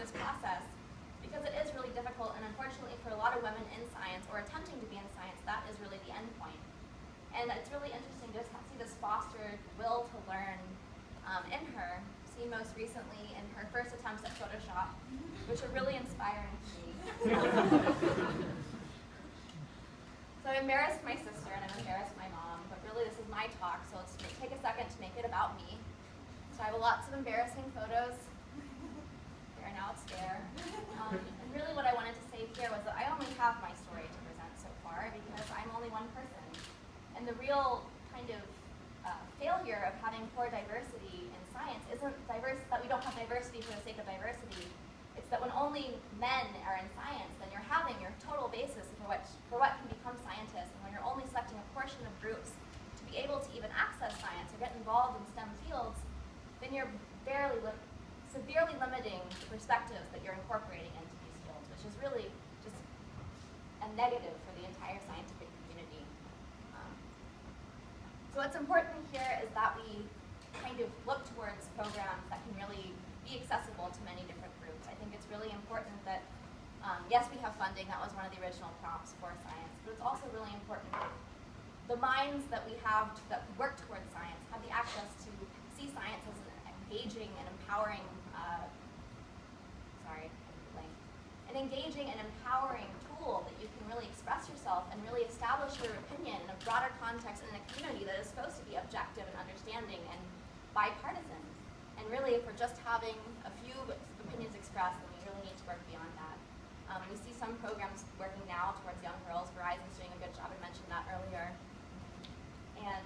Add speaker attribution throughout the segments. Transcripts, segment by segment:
Speaker 1: this process, because it is really difficult, and unfortunately for a lot of women in science, or attempting to be in science, that is really the end point. And it's really interesting to see this fostered will to learn in her, seen most recently in her first attempts at Photoshop, which are really inspiring to me. So I embarrassed my sister and I've embarrassed my mom, but really this is my talk, so let's take a second to make it about me. So I have lots of embarrassing photos. There, now it's there. And really what I wanted to say here was that I only have my story to present so far because I'm only one person. And the real kind of failure of having poor diversity in science isn't that we don't have diversity for the sake of diversity. It's that when only men are in science, then you're having your total basis for what can become scientists. And when you're only selecting a portion of groups to be able to even access science or get involved in STEM fields, then you're severely limiting the perspectives that you're incorporating into these fields, which is really just a negative for the entire scientific community. So what's important here is that we kind of look towards programs that can really be accessible to many different groups. I think it's really important that, yes, we have funding. That was one of the original prompts for science, but it's also really important that the minds that we have that work towards science have the access to see science as an engaging and empowering, tool that you can really express yourself and really establish your opinion in a broader context and in a community that is supposed to be objective and understanding and bipartisan. And really, if we're just having a few opinions expressed, then we really need to work beyond that. We see some programs working now towards young girls. Verizon's doing a good job. I mentioned that earlier. And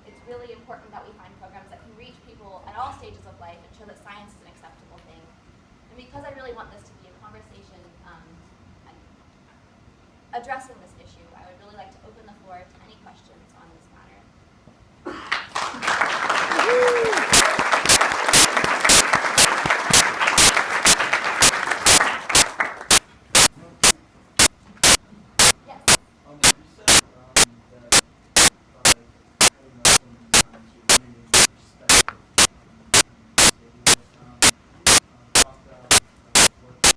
Speaker 1: it's really important that we find programs that can reach people at all stages of life and show that science is an acceptable thing. And because I really want this to be a conversation addressing this issue, I would really like to open the